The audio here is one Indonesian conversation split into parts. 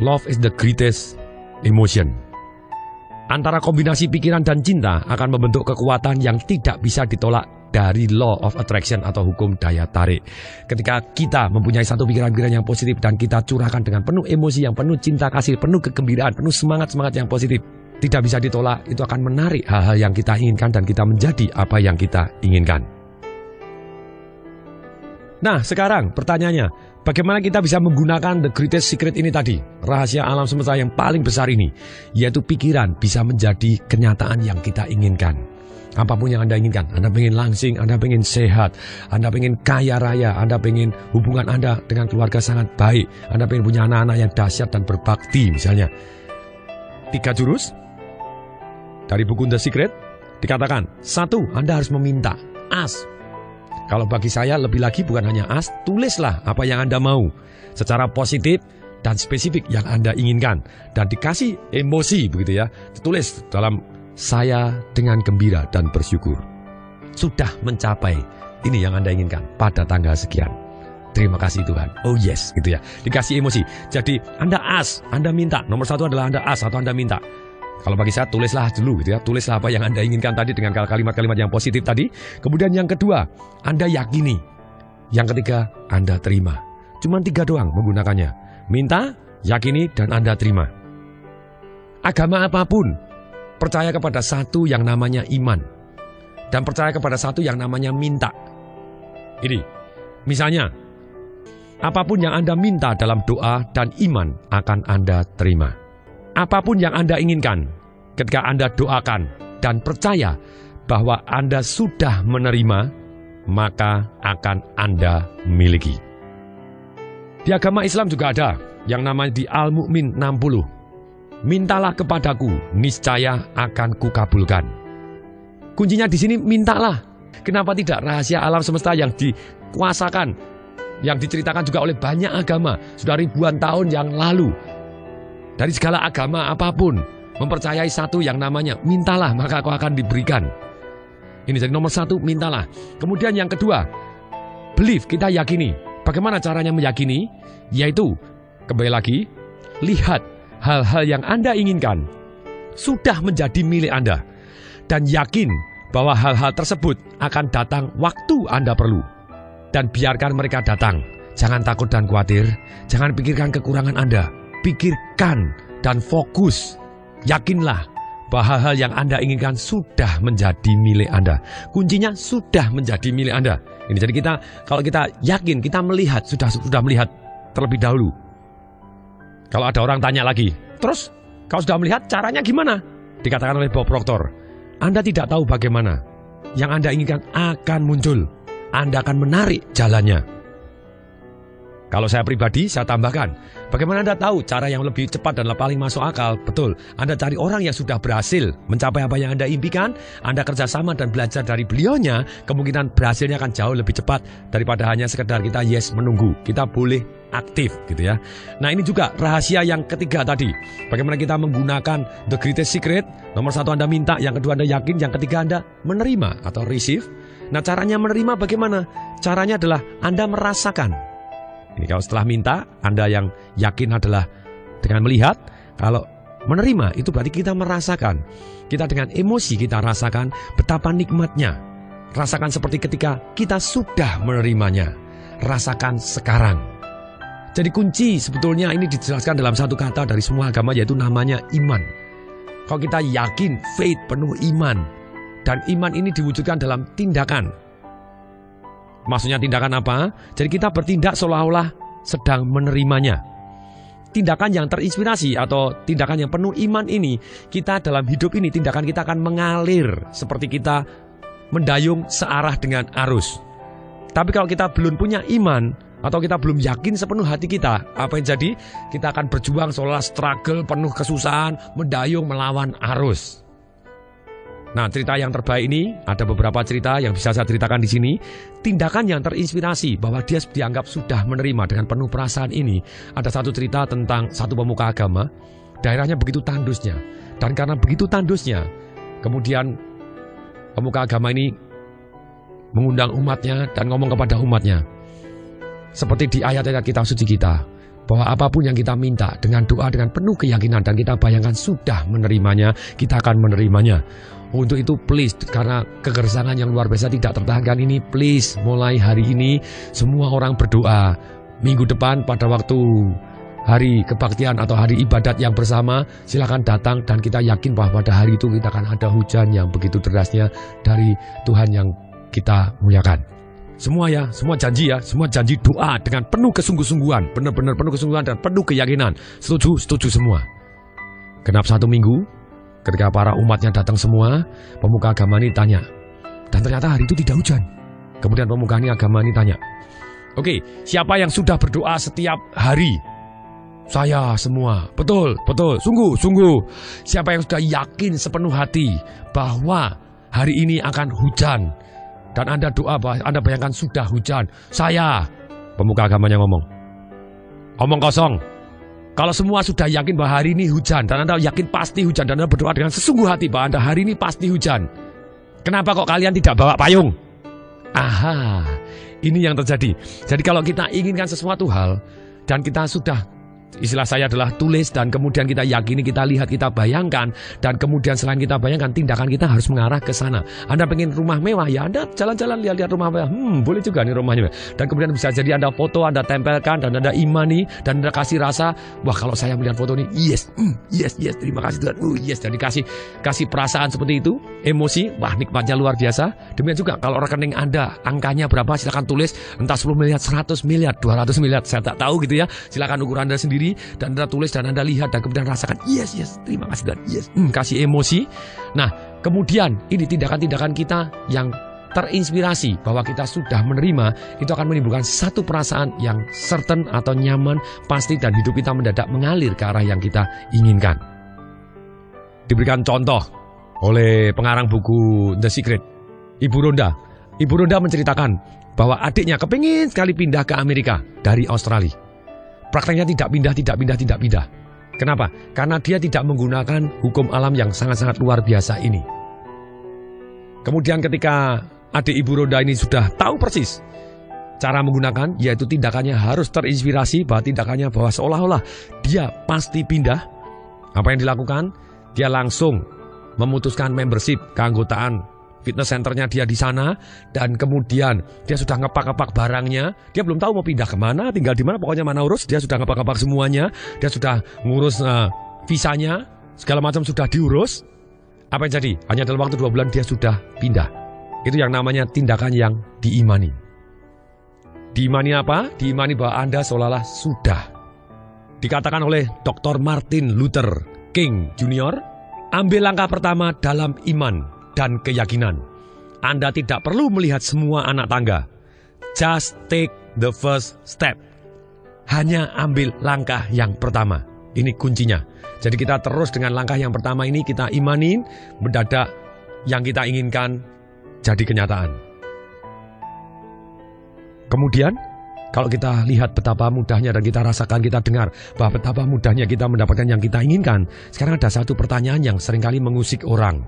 Love is the greatest emotion. Antara kombinasi pikiran dan cinta akan membentuk kekuatan yang tidak bisa ditolak dari law of attraction atau hukum daya tarik. Ketika kita mempunyai satu pikiran-pikiran yang positif dan kita curahkan dengan penuh emosi yang penuh cinta kasih, penuh kegembiraan, penuh semangat-semangat yang positif, tidak bisa ditolak, itu akan menarik hal-hal yang kita inginkan dan kita menjadi apa yang kita inginkan. Nah, sekarang pertanyaannya, bagaimana kita bisa menggunakan the greatest secret ini tadi? Rahasia alam semesta yang paling besar ini, yaitu pikiran bisa menjadi kenyataan yang kita inginkan. Apapun yang Anda inginkan, Anda pengen langsing, Anda pengen sehat, Anda pengen kaya raya, Anda pengen hubungan Anda dengan keluarga sangat baik, Anda pengen punya anak-anak yang dahsyat dan berbakti misalnya. 3 jurus dari buku The Secret dikatakan, 1, Anda harus meminta, ask. Kalau bagi saya lebih lagi bukan hanya ask, tulislah apa yang Anda mau secara positif dan spesifik yang Anda inginkan dan dikasih emosi begitu ya. Ditulis dalam saya dengan gembira dan bersyukur sudah mencapai ini yang Anda inginkan pada tanggal sekian. Terima kasih Tuhan. Oh yes, gitu ya. Dikasih emosi. Jadi Anda ask, Anda minta. Nomor 1 adalah Anda ask atau Anda minta. Kalau bagi saya tulislah dulu gitu ya. Tulislah apa yang Anda inginkan tadi dengan kalimat-kalimat yang positif tadi. Kemudian yang kedua, Anda yakini. Yang ketiga, Anda terima. Cuma 3 doang menggunakannya. Minta, yakini, dan Anda terima. Agama apapun percaya kepada satu yang namanya iman. Dan percaya kepada satu yang namanya minta. Ini, misalnya, apapun yang Anda minta dalam doa dan iman akan Anda terima. Apapun yang Anda inginkan, ketika Anda doakan dan percaya bahwa Anda sudah menerima, maka akan Anda miliki. Di agama Islam juga ada yang namanya di Al-Mu'min 60. Mintalah kepadaku, niscaya akan kukabulkan. Kuncinya di sini mintalah. Kenapa tidak rahasia alam semesta yang dikuasakan, yang diceritakan juga oleh banyak agama sudah ribuan tahun yang lalu. Dari segala agama apapun mempercayai satu yang namanya mintalah maka kau akan diberikan. Ini jadi nomor 1, mintalah. Kemudian yang kedua, believe, kita yakini. Bagaimana caranya meyakini? Yaitu, kembali lagi, lihat hal-hal yang Anda inginkan sudah menjadi milik Anda. Dan yakin bahwa hal-hal tersebut akan datang waktu Anda perlu. Dan biarkan mereka datang. Jangan takut dan khawatir. Jangan pikirkan kekurangan Anda. Pikirkan dan fokus. Yakinlah bahwa hal-hal yang Anda inginkan sudah menjadi milik Anda. Kuncinya sudah menjadi milik Anda. Ini jadi kalau kita yakin, kita melihat, sudah melihat terlebih dahulu. Kalau ada orang tanya lagi, terus kalau sudah melihat caranya gimana? Dikatakan oleh Bob Proctor, Anda tidak tahu bagaimana. Yang Anda inginkan akan muncul. Anda akan menarik jalannya. Kalau saya pribadi, saya tambahkan, bagaimana Anda tahu cara yang lebih cepat dan paling masuk akal? Betul, Anda cari orang yang sudah berhasil mencapai apa yang Anda impikan, Anda kerjasama dan belajar dari beliaunya, kemungkinan berhasilnya akan jauh lebih cepat daripada hanya sekedar kita menunggu. Kita boleh aktif gitu ya. Nah, ini juga rahasia yang ketiga tadi. Bagaimana kita menggunakan the greatest secret? Nomor 1 Anda minta, yang kedua Anda yakin, yang ketiga Anda menerima atau receive. Nah, caranya menerima bagaimana? Caranya adalah Anda merasakan. Ini kalau setelah minta, Anda yang yakin adalah dengan melihat. Kalau menerima, itu berarti kita merasakan. Kita dengan emosi kita rasakan betapa nikmatnya. Rasakan seperti ketika kita sudah menerimanya. Rasakan sekarang. Jadi kunci sebetulnya ini dijelaskan dalam satu kata dari semua agama, yaitu namanya iman. Kalau kita yakin, faith, penuh iman. Dan iman ini diwujudkan dalam tindakan. Maksudnya tindakan apa? Jadi kita bertindak seolah-olah sedang menerimanya. Tindakan yang terinspirasi atau tindakan yang penuh iman ini, kita dalam hidup ini tindakan kita akan mengalir seperti kita mendayung searah dengan arus. Tapi kalau kita belum punya iman atau kita belum yakin sepenuh hati kita, apa yang jadi? Kita akan berjuang seolah struggle, penuh kesusahan, mendayung melawan arus. Nah, cerita yang terbaik ini, ada beberapa cerita yang bisa saya ceritakan di sini. Tindakan yang terinspirasi bahwa dia dianggap sudah menerima dengan penuh perasaan ini. Ada satu cerita tentang satu pemuka agama, daerahnya begitu tandusnya. Dan karena begitu tandusnya, kemudian pemuka agama ini mengundang umatnya dan ngomong kepada umatnya. Seperti di ayat-ayat kitab suci kita, bahwa apapun yang kita minta dengan doa dengan penuh keyakinan dan kita bayangkan sudah menerimanya, kita akan menerimanya. Untuk itu please, karena kegersangan yang luar biasa tidak tertahankan ini, please mulai hari ini semua orang berdoa. Minggu depan pada waktu hari kebaktian atau hari ibadat yang bersama, silakan datang dan kita yakin bahwa pada hari itu kita akan ada hujan yang begitu derasnya dari Tuhan yang kita muliakan. Semua ya, semua janji ya, semua janji doa dengan penuh kesungguh-sungguhan, benar-benar penuh kesungguhan dan penuh keyakinan. Setuju semua. Genap 1 minggu, ketika para umatnya datang semua, pemuka agama ini tanya. Dan ternyata hari itu tidak hujan. Kemudian pemuka agama ini tanya, oke, siapa yang sudah berdoa setiap hari? Saya semua. Betul, sungguh. Siapa yang sudah yakin sepenuh hati bahwa hari ini akan hujan? Dan Anda doa, Anda bayangkan sudah hujan. Saya. Pemuka agamanya ngomong. Omong kosong. Kalau semua sudah yakin bahwa hari ini hujan, dan Anda yakin pasti hujan, dan Anda berdoa dengan sesungguh hati bahwa Anda hari ini pasti hujan, kenapa kok kalian tidak bawa payung? Aha, ini yang terjadi. Jadi kalau kita inginkan sesuatu hal, dan kita sudah, istilah saya adalah tulis, dan kemudian kita yakini, kita lihat, kita bayangkan, dan kemudian selain kita bayangkan, tindakan kita harus mengarah ke sana. Anda pengen rumah mewah, ya Anda jalan-jalan lihat-lihat rumah mewah. Boleh juga nih rumahnya. Dan kemudian bisa jadi Anda foto, Anda tempelkan, dan Anda imani, dan Anda kasih rasa, wah kalau saya melihat foto ini, yes, terima kasih Tuhan, yes, dan kasih perasaan seperti itu, emosi, wah nikmatnya luar biasa. Demikian juga kalau rekening Anda, angkanya berapa, silakan tulis, entah 10 miliar, 100 miliar, 200 miliar, saya tak tahu gitu ya, silakan ukur Anda sendiri. Dan Anda tulis dan Anda lihat dan kemudian rasakan yes, terima kasih dan yes, kasih emosi. Nah kemudian ini tindakan-tindakan kita yang terinspirasi bahwa kita sudah menerima, itu akan menimbulkan satu perasaan yang certain atau nyaman, pasti, dan hidup kita mendadak mengalir ke arah yang kita inginkan. Diberikan contoh oleh pengarang buku The Secret, Ibu Rhonda. Ibu Rhonda menceritakan bahwa adiknya kepingin sekali pindah ke Amerika dari Australia. Prakteknya tidak pindah. Kenapa? Karena dia tidak menggunakan hukum alam yang sangat-sangat luar biasa ini. Kemudian ketika adik Ibu Rhonda ini sudah tahu persis cara menggunakan, yaitu tindakannya harus terinspirasi, bahwa seolah-olah dia pasti pindah. Apa yang dilakukan? Dia langsung memutuskan membership, keanggotaan fitness centernya dia di sana, dan kemudian dia sudah ngepak-ngepak barangnya. Dia belum tahu mau pindah kemana, tinggal di mana, pokoknya mana urus. Dia sudah ngepak-ngepak semuanya. Dia sudah ngurus visanya, segala macam sudah diurus. Apa yang jadi? Hanya dalam waktu 2 bulan dia sudah pindah. Itu yang namanya tindakan yang diimani. Diimani apa? Diimani bahwa Anda seolah-olah sudah. Dikatakan oleh Dr. Martin Luther King Jr., ambil langkah pertama dalam iman dan keyakinan. Anda tidak perlu melihat semua anak tangga. Just take the first step. Hanya ambil langkah yang pertama. Ini kuncinya. Jadi kita terus dengan langkah yang pertama ini, kita imanin, mendadak yang kita inginkan jadi kenyataan. Kemudian kalau kita lihat betapa mudahnya dan kita rasakan, kita dengar bahwa betapa mudahnya kita mendapatkan yang kita inginkan, sekarang ada satu pertanyaan yang seringkali mengusik orang.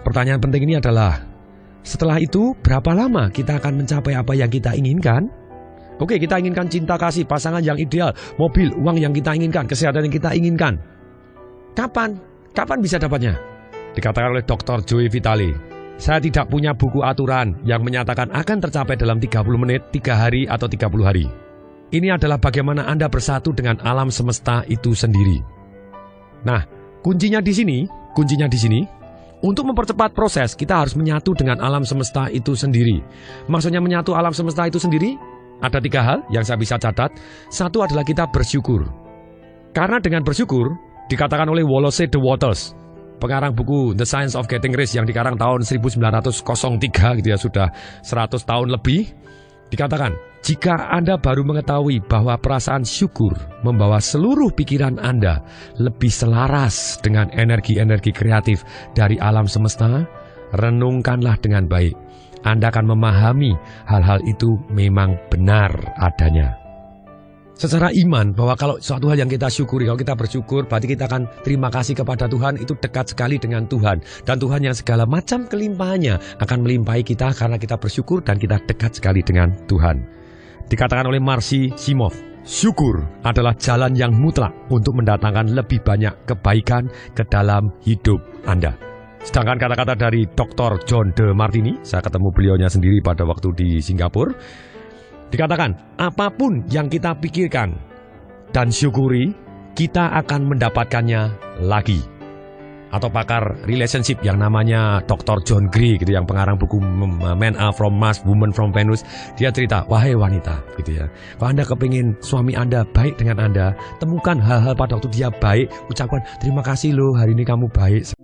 Pertanyaan penting ini adalah, setelah itu berapa lama kita akan mencapai apa yang kita inginkan? Oke, kita inginkan cinta kasih, pasangan yang ideal, mobil, uang yang kita inginkan, kesehatan yang kita inginkan. Kapan? Kapan bisa dapatnya? Dikatakan oleh Dr. Joy Vitale, saya tidak punya buku aturan yang menyatakan akan tercapai dalam 30 menit, 3 hari, atau 30 hari. Ini adalah bagaimana Anda bersatu dengan alam semesta itu sendiri. Nah, kuncinya di sini, untuk mempercepat proses, kita harus menyatu dengan alam semesta itu sendiri. Maksudnya menyatu alam semesta itu sendiri, ada 3 hal yang saya bisa catat. Satu adalah kita bersyukur. Karena dengan bersyukur, dikatakan oleh Wallace de Wattles, pengarang buku The Science of Getting Rich yang dikarang tahun 1903 gitu ya, sudah 100 tahun lebih, dikatakan, jika Anda baru mengetahui bahwa perasaan syukur membawa seluruh pikiran Anda lebih selaras dengan energi-energi kreatif dari alam semesta, renungkanlah dengan baik. Anda akan memahami hal-hal itu memang benar adanya. Secara iman, bahwa kalau suatu hal yang kita syukuri, kalau kita bersyukur, berarti kita akan terima kasih kepada Tuhan, itu dekat sekali dengan Tuhan. Dan Tuhan yang segala macam kelimpahannya akan melimpahi kita karena kita bersyukur dan kita dekat sekali dengan Tuhan. Dikatakan oleh Marcy Simov, Syukur adalah jalan yang mutlak untuk mendatangkan lebih banyak kebaikan ke dalam hidup Anda. Sedangkan kata-kata dari Dr. John De Martini, saya ketemu beliaunya sendiri pada waktu di Singapura, dikatakan, apapun yang kita pikirkan dan syukuri, kita akan mendapatkannya lagi. Atau pakar relationship yang namanya Dr. John Gray gitu, yang pengarang buku Men Are From Mars, Women From Venus, dia cerita, wahai wanita gitu ya, kalau Anda kepingin suami Anda baik dengan Anda, temukan hal-hal pada waktu dia baik, ucapkan terima kasih loh hari ini kamu baik.